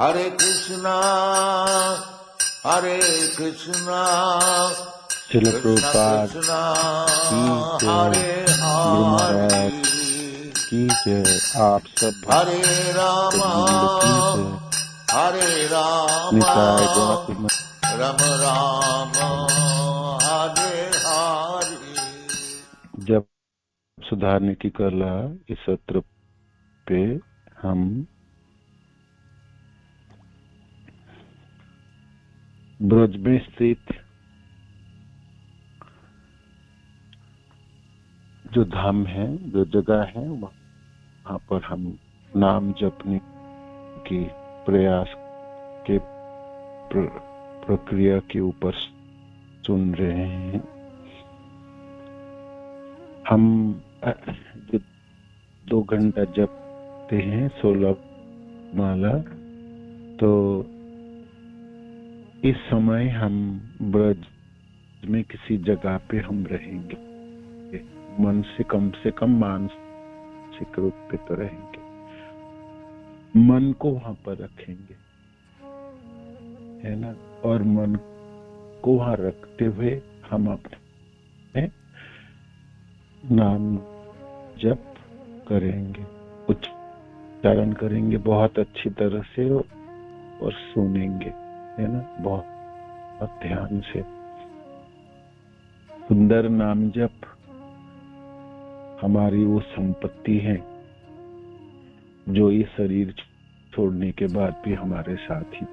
हरे कृष्णा शिल कृष्ण प्रभुपाद कृष्णा की जय, हरे गुरु महाराज हरे की जय, आप सब हरे भक्त रामा वृंद की जय। हरे रामा निताय गौर मत राम राम हरे हरे। जब सुधारने की कला इस सत्र पे हम ब्रज में स्थित जो धाम है, जो जगह है, वहां पर हम नाम जपने की प्रयास के प्रक्रिया के ऊपर सुन रहे हैं। हम जो 2 घंटा जपते हैं 16 माला, तो इस समय हम ब्रज में किसी जगह पे हम रहेंगे। मन से कम मानसिक रूप पे तो रहेंगे, मन को वहां पर रखेंगे, है ना। और मन को वहां रखते हुए हम अपने नाम जप करेंगे, उच्चारण करेंगे बहुत अच्छी तरह से और सुनेंगे, है ना, बहुत ध्यान से। सुंदर नाम जप हमारी वो संपत्ति है जो ये शरीर छोड़ने के बाद भी हमारे साथ ही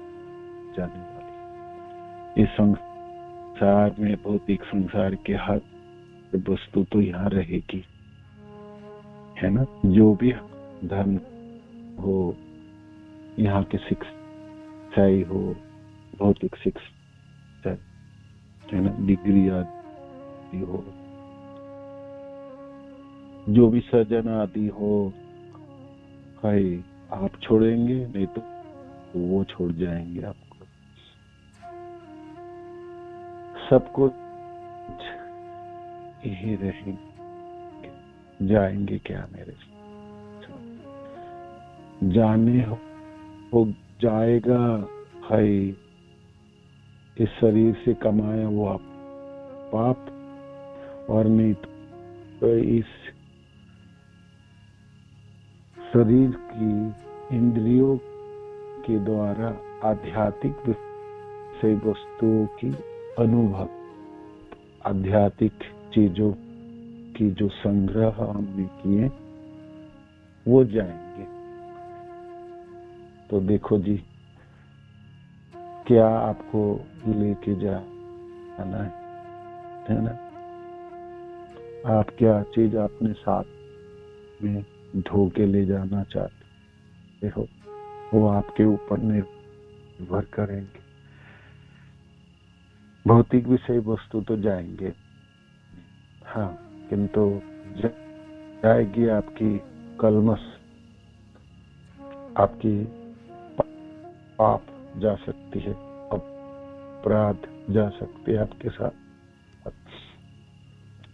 जाने वाली। इस संसार में, भौतिक संसार के हर वस्तु तो यहाँ रहेगी, है ना। जो भी धन हो, यहाँ की शिक्षा ही हो, भौतिक शिक्षा, है ना, डिग्री आदि हो, जो भी सजन आदि हो, है आप छोड़ेंगे, नहीं तो वो छोड़ जाएंगे आपको। सब कुछ यही रहेंगे, जाएंगे क्या मेरे साथ? जाने हो जाएगा, है इस शरीर से कमाया वो आप पाप, और नहीं तो इस शरीर की इंद्रियों के द्वारा आध्यात्मिक विषय वस्तुओं की अनुभव, आध्यात्मिक चीजों की जो संग्रह हमने किए वो जाएंगे। तो देखो जी, क्या आपको लेके जाना है ना। आप क्या चीज अपने साथ में ढो के ले जाना चाहते हो, वो आपके ऊपर निर्भर करेंगे। भौतिक विषय वस्तु तो जाएंगे, हाँ, किंतु जाएगी आपकी कलमस, आपकी पाप जा सकती है, अपराध जा सकते हैं आपके साथ,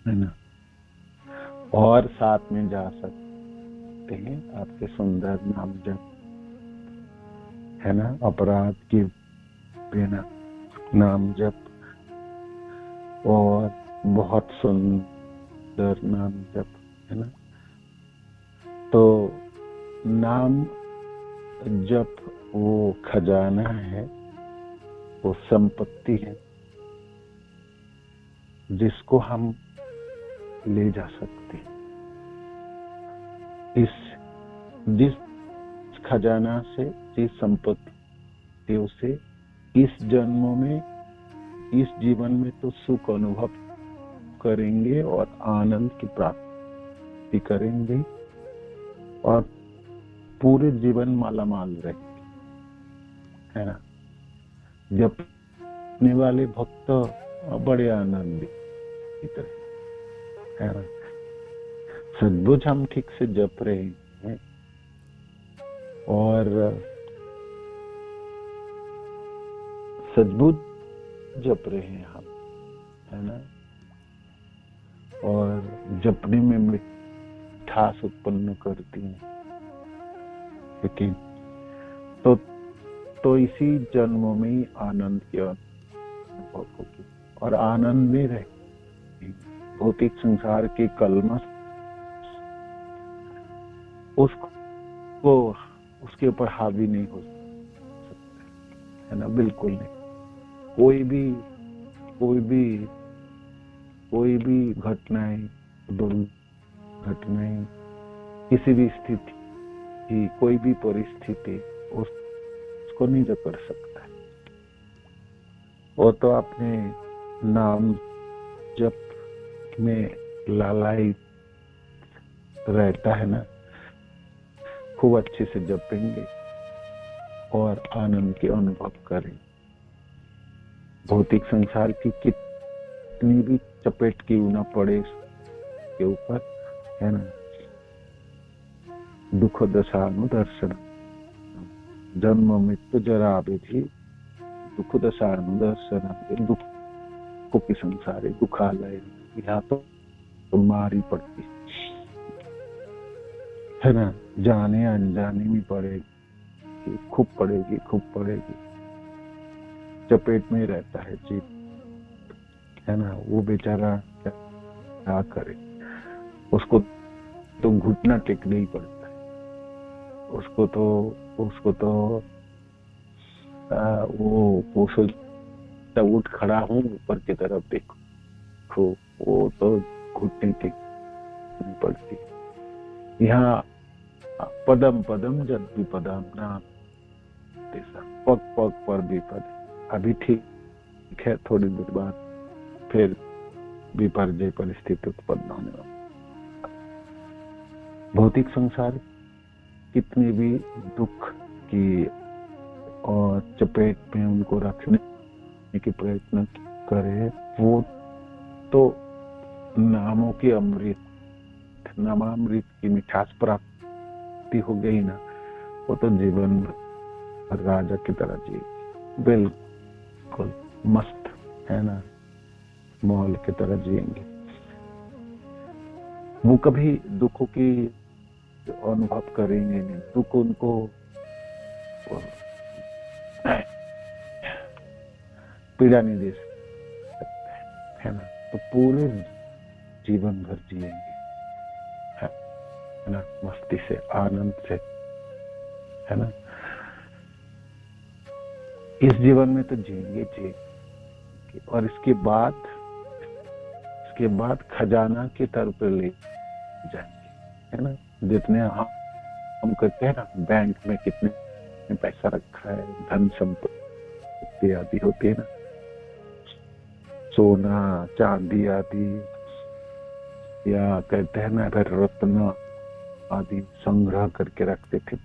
है ना। और साथ में जा सकते हैं आपके सुंदर नाम जप, है ना। अपराध के बिना नाम जप और बहुत सुंदर नाम जप, है ना। तो नाम जप वो खजाना है, वो संपत्ति है जिसको हम ले जा सकते हैं। जिस खजाना से, जिस संपत्तियों से इस जन्मों में, इस जीवन में तो सुख अनुभव करेंगे और आनंद की प्राप्ति करेंगे और पूरे जीवन मालामाल रहेंगे, है ना। जपने वाले भक्त बड़े आनंदित रहे, है ना। सचमुच हम ठीक से जप रहे हैं और सचमुच जप रहे हैं हम, है ना। और जपने में मिठास उत्पन्न करती है, लेकिन तो तो इसी जन्म में ही आनंद की अनुभव होगी और आनंद में रहेगी। भौतिक संसार की कलमश उसको उसके ऊपर हावी नहीं हो सकता है ना, बिल्कुल नहीं। कोई भी घटनाएं, दुर्घटनाएं, किसी भी स्थिति, कोई भी परिस्थिति उसको नहीं जकड़ सकता है। वो तो अपने नाम जप में लालायित रहता है ना, खूब अच्छे से जपेंगे और आनंद के अनुभव करें। भौतिक संसार की कितनी भी चपेट क्यों ना पड़े के ऊपर, है ना, दुख दशानुदर्शन, जन्म मृत्यु जरा विधि दुख दशानुदर्शन, दुखों की संसार दुखालय, यहाँ तो मारी पड़ती है ना, जाने अनजाने में पड़ेगी, खूब पड़ेगी, चपेट में रहता है जीव, है ना। वो बेचारा क्या करे, उसको तो घुटना टेकना ही पड़ता है, उसको तो वो सोचता उठ खड़ा हूँ ऊपर की तरफ देखो, वो तो घुटने टेकनी पड़ती। यहाँ पदम पदम जद विपदम नाम तेसा, पग पग पर विपद। अभी ठीक है, थोड़ी देर बाद फिर विपर्जय परिस्थिति उत्पन्न होने वाली। भौतिक संसार कितने भी दुख की और चपेट में उनको रखने के प्रयत्न करे, वो तो नामों की अमृत, नामामृत की मिठास प्राप्ति हो गई ना, वो तो जीवन राजा की तरह जी, बिल्कुल मस्त, है ना, मॉल की तरह जिएंगे। वो कभी दुखों की अनुभव करेंगे नहीं, दुख उनको पीड़ा नहीं दे सकते, है ना। तो पूरे जीवन भर जिएंगे, है ना, मस्ती से, आनंद से, है ना। इस जीवन में तो जिएंगे और इसके बाद खजाना की तरफ ले जाएंगे, है ना। जितने हम कहते हैं ना, बैंक में कितने पैसा रखा है, धन संपत्ति आदि होती है ना, सोना चांदी आदि, या कहते हैं ना रत्न आदि संग्रह करके रखते थे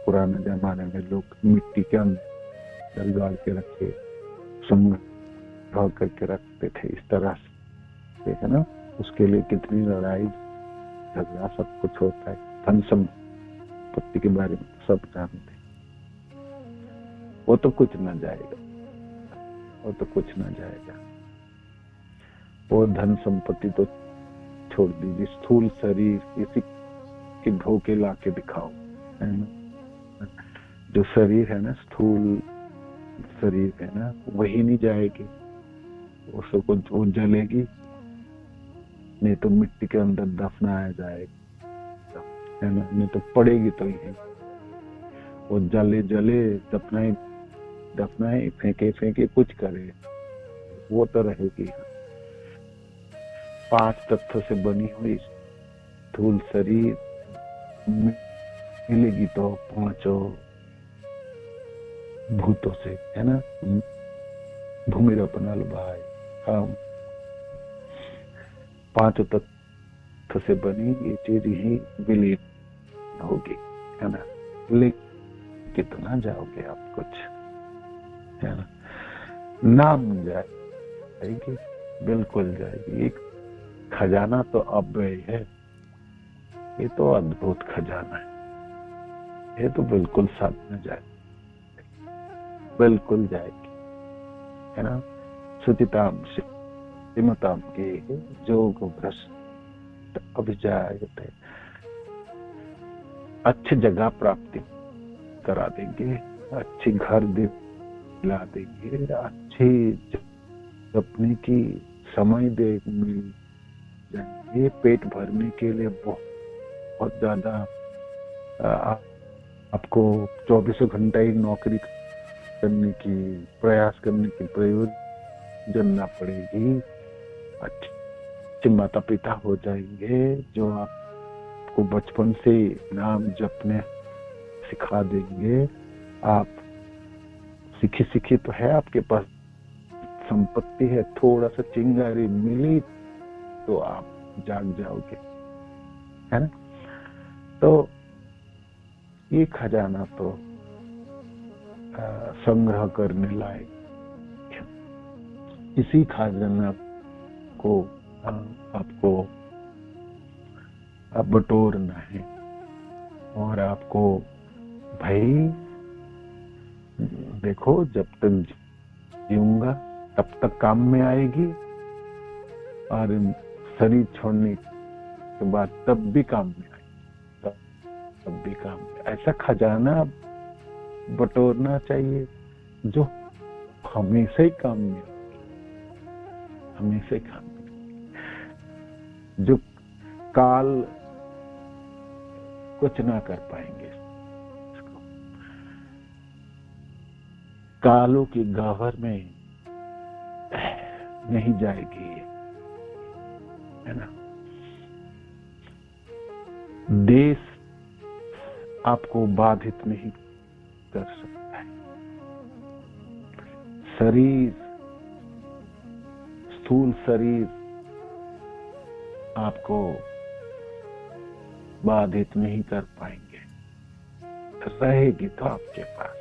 पुराने जमाने में लोग, मिट्टी के अंदर गाड़ के रखे, संग्रह करके रखते थे इस तरह से, है ना। उसके लिए कितनी लड़ाई झगड़ा सब कुछ होता है। धन संपत्ति के बारे में सब जानते, वो तो कुछ न जाएगा, वो धन संपत्ति तो छोड़ दीजिए, स्थूल शरीर इसी के धोखे ला के दिखाओ, है ना। जो शरीर है ना, स्थूल शरीर है ना, वही नहीं जाएगी, उसको वो जलेगी, नहीं तो मिट्टी के अंदर दफनाया जाएगा, है ना, नहीं तो पड़ेगी तो ही। वो जले दफनाए फेंके कुछ करे, वो तो रहेगी। 5 तत्व से बनी हुई स्थूल शरीर मिलेगी तो 5 भूतों से, है ना। भूमिरपनल भाई, हम 5 तत्व से बनी ये चीज ही विलीन होगी, है ना। लेकिन कितना जाओगे आप, कुछ, है ना। नाम जाएगी, बिल्कुल जाएगी। एक खजाना तो अव्यय है, ये तो अद्भुत खजाना है, ये तो बिल्कुल साथ में जाएगी, बिल्कुल जाएगी, है ना। सुचिताम श्रीमताम के जोग भ्रष्ट अभिजायते, अच्छी जगह प्राप्ति करा देंगे, अच्छी घर दिला देंगे, अच्छी जपने की समय दे मिल जाएंगे, पेट भरने के लिए बहुत ज्यादा आपको 24 घंटा ही नौकरी करने की प्रयास करने की प्रयोजन ना पड़ेगी। अच्छे माता पिता हो जाएंगे जो आपको बचपन से नाम जपने सिखा देंगे। आप सीखी तो है, आपके पास संपत्ति है, थोड़ा सा चिंगारी मिली तो आप जाग जाओगे, है ना। तो ये खजाना तो संग्रह करने लायक, इसी खजाना को आपको बटोरना है। और आपको भाई देखो, जब तक जीऊंगा तब तक काम में आएगी, और शरीर छोड़ने के बाद तब भी काम में आएगी, तब भी काम में। ऐसा खजाना बटोरना चाहिए जो हमेशा ही काम में आएगी, हमेशा ही काम में, जो काल कुछ ना कर पाएंगे। कालों की गहवर में नहीं जाएगी, है ना। देश आपको बाधित नहीं कर सकता है, शरीर, स्थूल शरीर आपको बाधित नहीं कर पाएंगे। रहेगी तो आपके पास,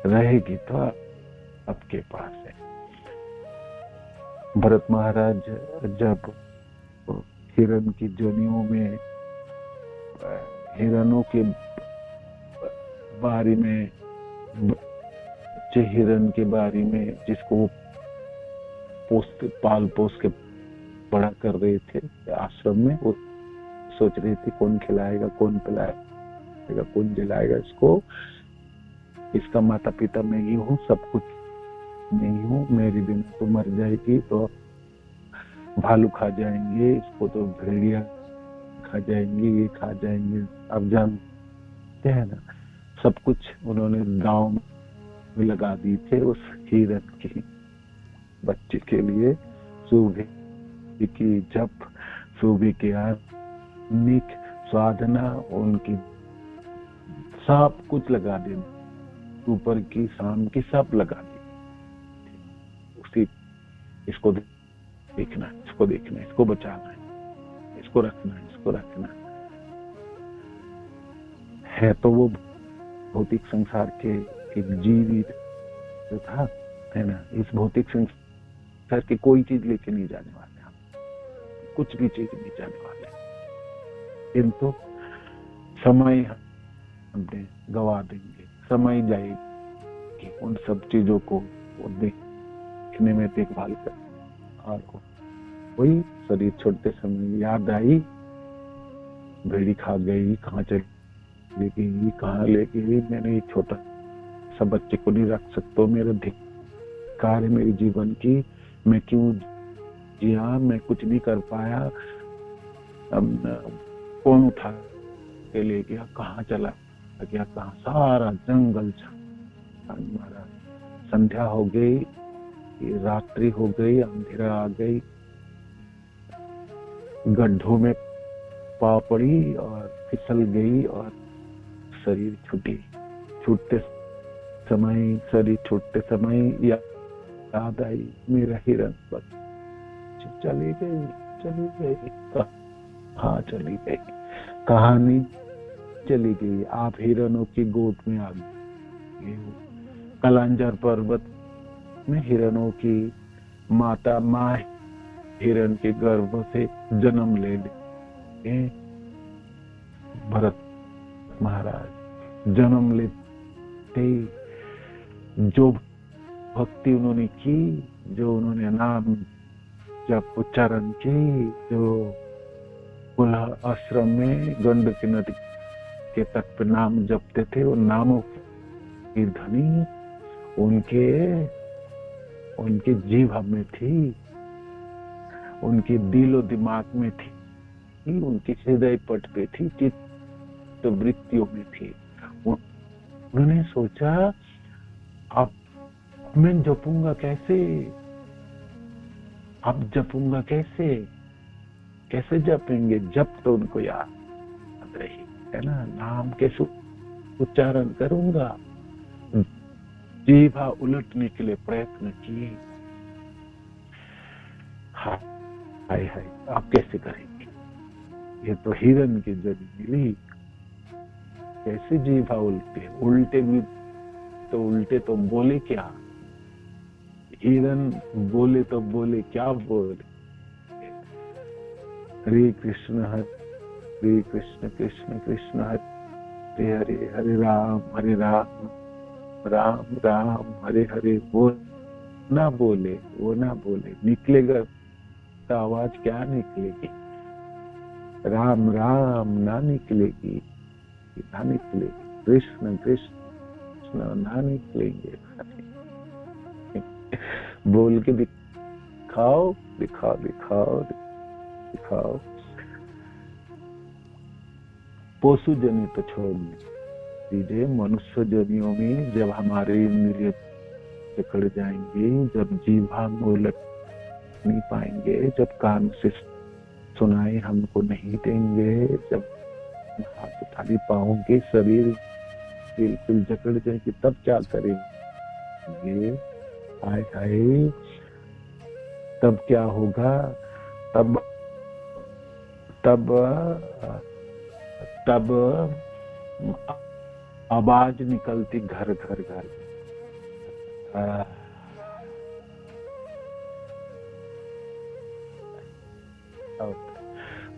रहेगी तो आपके पास है। भरत महाराज जब हिरण की जोनियों में हिरणों के बारे में, बच्चे हिरण के बारे में जिसको पाल पोस के बड़ा कर रहे थे आश्रम में, वो सोच रही थी कौन खिलाएगा, कौन पिलाएगा, कौन जिलाएगा इसको, इसका माता पिता मैं ही हूँ, सब कुछ मैं ही हूँ, मेरी बिना तो मर जाएगी, तो भालू खा जाएंगे इसको, तो भेड़िया खा जाएंगे, ये खा जाएंगे। अब जानते हैं ना, सब कुछ उन्होंने गांव में लगा दी थे उस हिरण के बच्चे के लिए। सुबह की जप, सुबह की आर्निक साधना, उनकी सब कुछ लगा देना, ऊपर की शाम की सब लगा दी। उसी इसको देखना, इसको देखना, इसको बचाना है, इसको रखना है, इसको रखना है। तो वो भौतिक संसार के एक जीवित जो था, है ना, इस भौतिक संसार की कोई चीज लेके नहीं जाने वाले हम, कुछ भी चीज नहीं जाने वाले, किंतु समय हमने गवा देंगे, समय जाएगी उन सब चीजों को देखने में, देखभाल कर। और वही शरीर छोड़ते समय याद आई, भेड़ी खा गई, कहाँ चली गई, कहाँ ले गई, मैंने एक छोटा सा बच्चे को नहीं रख सकता, मेरा धिक्कार है मेरे जीवन की, मैं क्यों जिया, मैं कुछ नहीं कर पाया, कौन उठा के ले गया, कहाँ चला गया, कहाँ, सारा जंगल मारा, संध्या हो गई, रात्रि हो गई, अंधेरा आ गई, गड्ढों में पाव पड़ी और फिसल गई और शरीर छूटते समय, शरीर छूटते समय याद आई, मेरा हिरण बस चली गई, कहाँ चली गई, कहानी चली गई, आप हिरणों की गोद में आ गए हो। कलांजर पर्वत में हिरणों की माँ हिरण के गर्भ से जन्म ले ले भरत महाराज, जन्म लेते जो भक्ति उन्होंने की, जो उन्होंने नाम जब उच्चारण की, जो आश्रम में गंडकी नदी के तट पे नाम जपते थे, वो नामों की ध्वनि उनके जीभ में थी, उनके दिलो दिमाग में थी, उनके हृदय पट पे थी, चित्त वृत्तियों में थी। उन्होंने सोचा अब मैं जपूंगा कैसे, अब जपूंगा कैसे, कैसे जपेंगे? जप तो उनको याद रही है ना, नाम कैसे उच्चारण करूंगा? जीभा उलटने के लिए प्रयत्न किए। हाय हाय, आप कैसे करेंगे? ये तो हिरन की जड़ी मिली, कैसे जीभा उल्टे? उल्टे भी तो उल्टे तो बोले क्या? हिरन बोले तो बोले क्या बोले? हरे कृष्ण हरे कृष्ण कृष्ण कृष्ण हरे हरे, हरे राम राम राम हरे हरे। वो ना बोले, निकलेगा तो आवाज क्या निकलेगी? राम राम ना निकलेगी, कृष्ण कृष्ण ना निकलेंगे। बोल के दिखाओ दिखाओ दिखाओ दिखाओ। पशु जनी तो छोड़ दीजिए, मनुष्य जनियों में जब हमारे इंद्रिय पकड़ जाएंगे, जब जीभा बोल नहीं पाएंगे, जब कान से सुनाई हमको नहीं देंगे, जब हाथ उठाने पाओगे, शरीर बिल्कुल जकड़ जाएगी, तब क्या करेंगे? हाय हाय, तब क्या होगा? तब आवाज निकलती घर घर घर।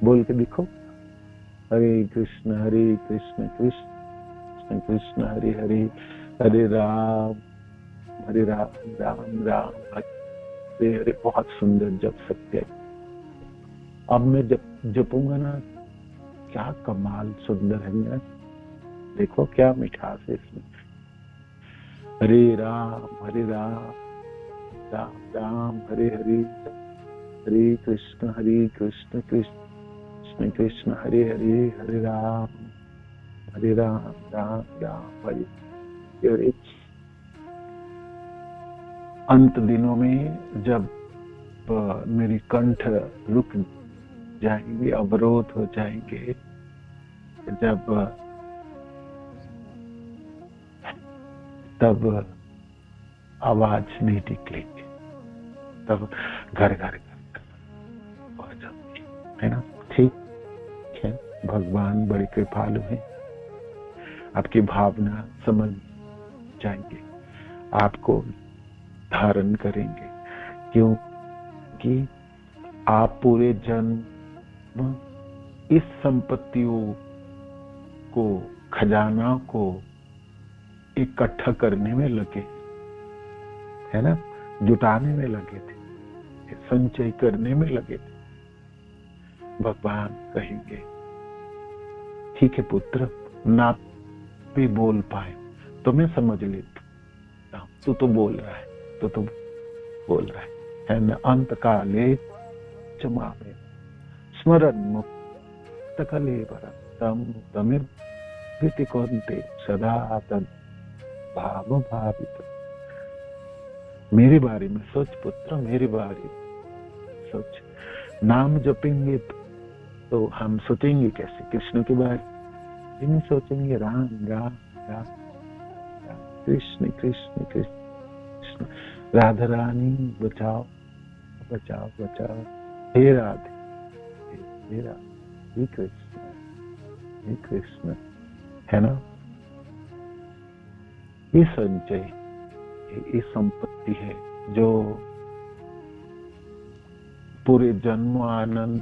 बोल के दिखो, हरे कृष्ण कृष्ण कृष्ण हरे हरे, हरे राम राम राम हरे हरे। बहुत सुंदर जप सकते हैं। अब मैं जपूंगा ना, क्या कमाल सुंदर है ना, देखो क्या मिठास है इसमें। हरे राम राम राम हरे हरे, हरे कृष्ण कृष्ण कृष्ण हरे हरे, हरे राम राम राम हरे हरे। अंत दिनों में जब मेरी कंठ रुक जाएंगे, अवरोध हो जाएंगे, जब तब आवाज नहीं निकलेगी, तब घर घर हो जाती है ना। ठीक है, भगवान बड़े कृपालु हैं, आपकी भावना समझ जाएंगे, आपको धारण करेंगे, क्योंकि आप पूरे जन्म इस संपत्तियों को, खजाना को इकट्ठा करने में लगे, है ना, जुटाने में लगे थे, संचय करने में लगे थे। भगवान कहेंगे, ठीक है पुत्र, ना भी बोल पाए तो मैं समझ लेता हूं, तू तो बोल रहा है, तो बोल रहा है न। अंत काले चमावे स्मरण मुक्त कलेवर तम तमिर भीति कौनते सदा तद भाव भावित। मेरे बारे में सोच पुत्र, मेरे बारे में सोच। नाम जपेंगे तो हम सोचेंगे कैसे? कृष्ण के बारे में सोचेंगे, राम राम राम कृष्ण कृष्ण कृष्ण। राधा रानी बचाओ बचाओ बचाओ, हे राधे हे राधे, हे कृष्ण, है ना। ये संचय, ये संपत्ति है जो पूरे जन्म आनंद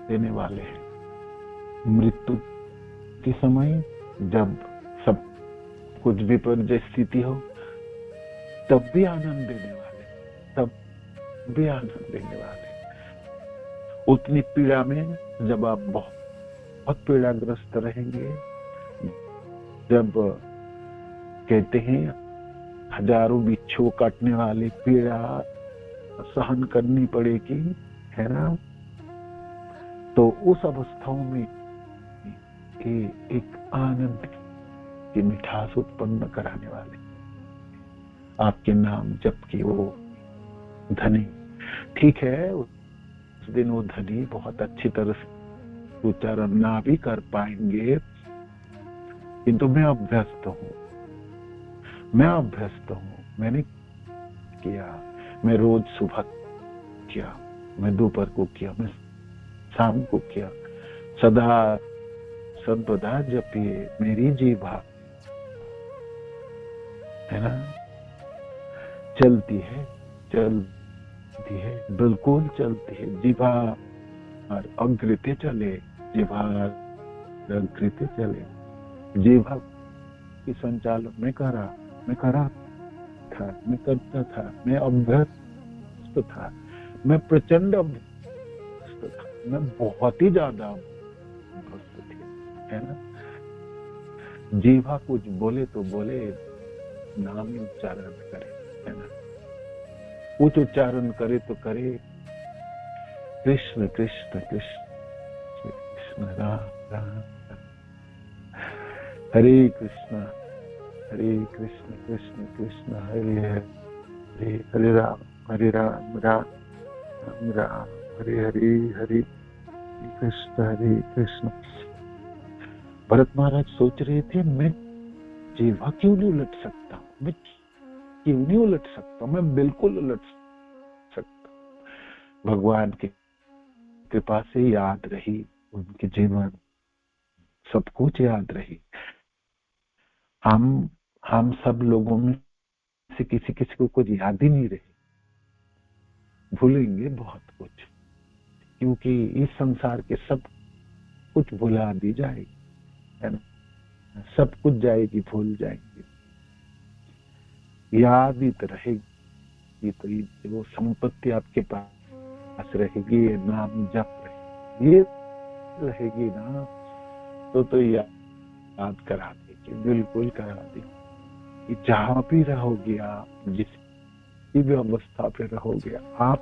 देने वाले हैं। मृत्यु के समय जब सब कुछ विपर्य स्थिति हो, तब भी आनंद देने वाले, तब भी आनंद देने वाले। उतनी पीड़ा में जब आप बहुत पीड़ाग्रस्त रहेंगे, जब कहते हैं हजारों बिच्छू काटने वाली पीड़ा सहन करनी पड़ेगी, है ना, तो उस अवस्थाओं में एक आनंद की मिठास उत्पन्न कराने वाले आपके नाम जप की वो धनी, ठीक है उस दिन वो धनी बहुत अच्छी तरह से उच्चारण ना भी कर पाएंगे, किंतु मैं अभ्यस्त हूँ, मैंने किया, मैं रोज सुबह किया, मैं दोपहर को किया, मैं शाम को किया, सदा सर्वदा जपिए मेरी जीवा, है ना, चलती है, बिल्कुल चलती है, जीवा और अग्रते चले, जीवा अग्रते चले, जीवा की संचालन मैं करता था, मैं अभ्यस्त था, मैं प्रचंड अभ्यस्त था, मैं बहुत ही ज्यादा अभ्यस्त थी, है ना। जीवा कुछ बोले तो बोले, नाम ही उच्चारण करे, है ना, कुछ उच्चारण करे तो करे कृष्ण कृष्ण कृष्ण कृष्ण राम राम हरे कृष्ण कृष्ण कृष्ण हरे हरे, हरे राम राम राम हरे हरे, हरे कृष्ण। भरत महाराज सोच रहे थे मैं जीवा क्यों नहीं उलट सकता, मैं क्यों नहीं उलट सकता, मैं बिल्कुल उलट सकता। भगवान की कृपा से याद रही उनके जीवन, सब कुछ याद रही। हम सब लोगों में से किसी को कुछ याद ही नहीं रहे, भूलेंगे बहुत कुछ, क्योंकि इस संसार के सब कुछ भुला दी जाएगी, है ना, सब कुछ जाएगी, भूल जाएंगे, याद ही तो रहेगी, तो ये वो संपत्ति आपके पास रहेगी, ये नाम जप रहेगी, ये रहेगी ना, तो याद करा देगी, बिल्कुल करा देगी। जहां भी रहोगे आप, जिस भी अवस्था पे रहोगे आप,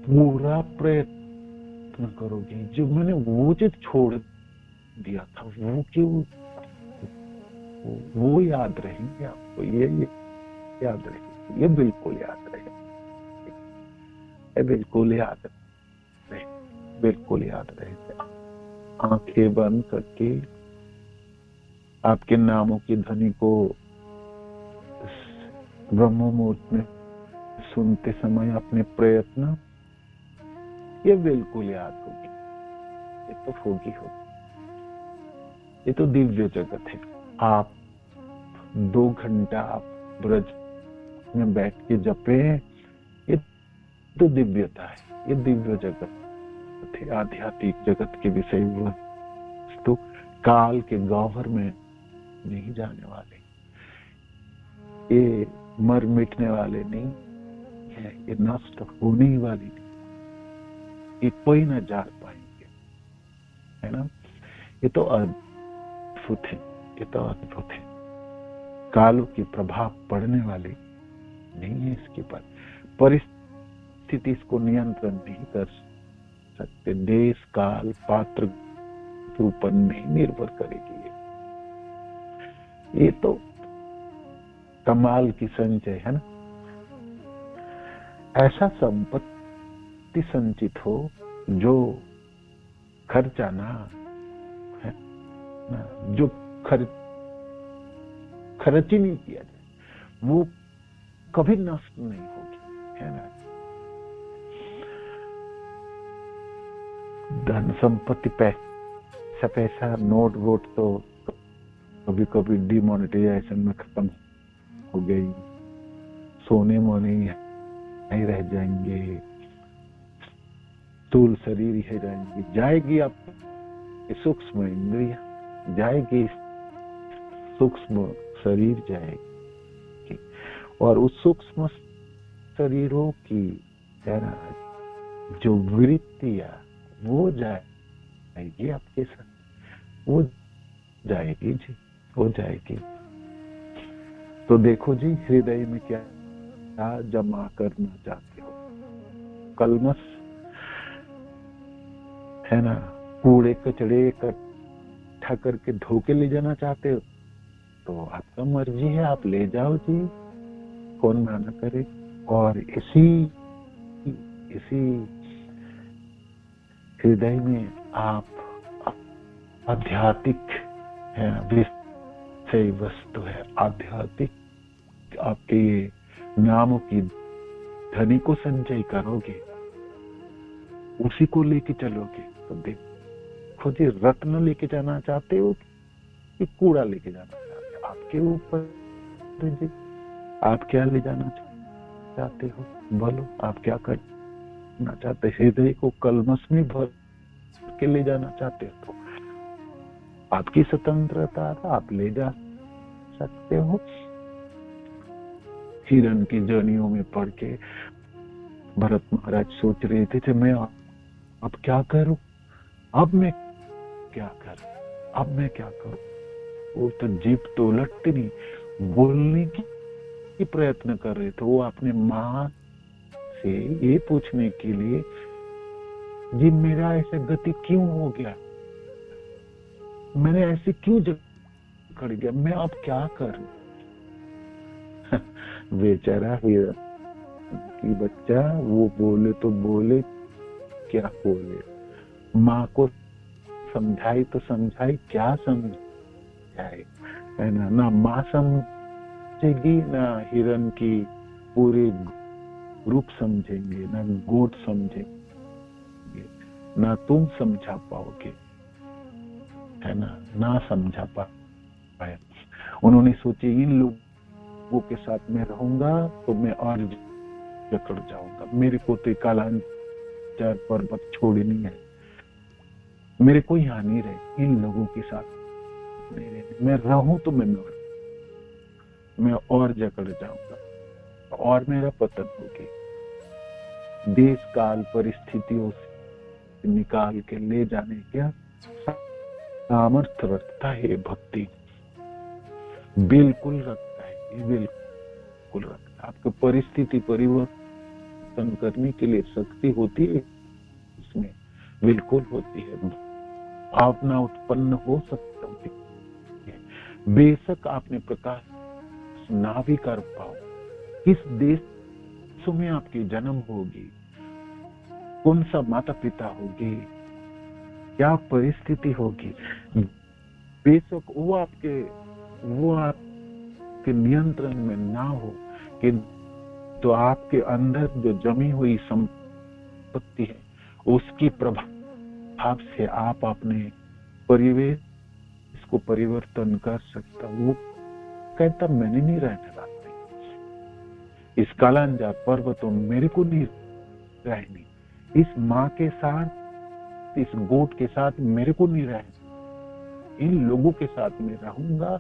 पूरा प्रयत्न करोगे, जो मैंने वो जो छोड़ दिया था वो क्यों, वो याद रहेंगे आपको, ये याद रहेगी, ये बिल्कुल याद रहेगी, बिल्कुल याद रहे, बिल्कुल याद रहेगा। आंखें बंद करके आपके नामों की ध्वनि को ब्रह्म मुहूर्त में सुनते समय अपने प्रयत्न, ये बिल्कुल याद होगी, ये तो होगी, ये तो दिव्य जगत है। आप 2 घंटा आप ब्रज में बैठ के जपे, ये तो दिव्यता है, ये दिव्य जगत है, आध्यात्मिक जगत के विषय वस्तु काल के गह्वर में नहीं जाने वाले, ये मर मिटने वाले नहीं है, ये नष्ट होने ही वाली नहीं, ये कोई न जान पाएंगे, है ना। ये तो अद्भुत है, ये तो अद्भुत है, कालों की प्रभाव पड़ने वाले नहीं है इसके पर, परिस्थिति इसको नियंत्रण नहीं कर सकते, देश काल पात्र के ऊपर नहीं निर्भर करेगी, ये तो कमाल की संचय है ना। ऐसा संपत्ति संचित हो जो खर्चा ना है ना, जो खर्च ही नहीं किया जाए, वो कभी नष्ट नहीं होगी, है ना। धन संपत्ति, पैसा नोट वोट तो कभी कभी डिमोनेटाइजेशन में खत्म हो गई, सोने मोने ही रह जाएंगे, स्थूल शरीर ही रहेंगे, जाएगी आप सूक्ष्म इंद्रिया जाएगी, सूक्ष्म शरीर जाएगी, और उस सूक्ष्म शरीरों की जो वृत्तियां वो जाएगी आपके साथ, वो जाएगी जी, हो जाएगी। तो देखो जी, हृदय में क्या जमा करना चाहते हो? कलमस है ना, कूड़े कचड़े इकट्ठा करके धोके ले जाना चाहते हो तो आपका मर्जी है, आप ले जाओ जी, कौन मना करे। और इसी हृदय में आप आध्यात्मिक है, विषय वस्तु है, आध्यात्मिक आपके ये नामों की धनी को संचय करोगे, उसी को लेके चलोगे। तो देखो जी, रत्न लेके जाना चाहते हो कि कूड़ा लेके जाना चाहते हो, आपके ऊपर जी। आप क्या ले जाना चाहते हो, बोलो, आप क्या करना चाहते हो? हृदय को कलमस में भर के ले जाना चाहते हो तो आपकी स्वतंत्रता, आप ले जा सकते हो। हिरण की जर्नियों में पढ़ के भरत महाराज सोच रहे थे मैं अब क्या करूं, अब मैं क्या करूं। वो तो जीभ तो उलटती नहीं, बोलने की प्रयत्न कर रहे थे। वो अपने माँ से ये पूछने के लिए, जी मेरा ऐसा गति क्यों हो गया, मैंने ऐसे क्यों जकड़ गया, मैं अब क्या करूं। बेचारा हिरण की बच्चा, वो बोले तो बोले, क्या बोले, माँ को समझाई तो समझाई, क्या समझाए, है ना माँ समझेगी, ना हिरण की पूरे ग्रुप समझेंगे, ना गोट समझेंगे, ना तुम समझा पाओगे, है ना समझा पाए। उन्होंने सोचे इन लोगों के साथ मैं रहूंगा तो मैं और जकड़ जाऊंगा, मेरे को तो कालांतर पर्वत छोड़नी है, मेरे को यहाँ नहीं रहे, इन लोगों के साथ नहीं रहने, मैं रहूं तो मैं और जकड़ जाऊंगा और मेरा पतन होगी। देश काल परिस्थितियों से निकाल के ले जाने का सामर्थ्य रखता है भक्ति, बिल्कुल रखता है, बिल्कुल रखता है। आपको परिस्थिति परिवर्तन करने के लिए शक्ति होती है, इसमें बिल्कुल होती है, भावना उत्पन्न हो सकती है। बेशक आपने प्रकाश ना भी कर पाओ, किस देश में आपकी जन्म होगी, कौन सा माता पिता होगी, क्या परिस्थिति होगी, बेशक वो आपके नियंत्रण में ना हो, कि तो आपके अंदर जो जमी हुई संपत्ति है उसकी प्रभाव से आप अपने परिवेश को परिवर्तन कर सकता। वो कहता मैंने नहीं रहने रास्ते, इस कालांजार पर्वतों मेरे को नहीं रहनी, इस माँ के साथ, इस गोट के साथ मेरे को नहीं रहना, इन लोगों के साथ मैं रहूंगा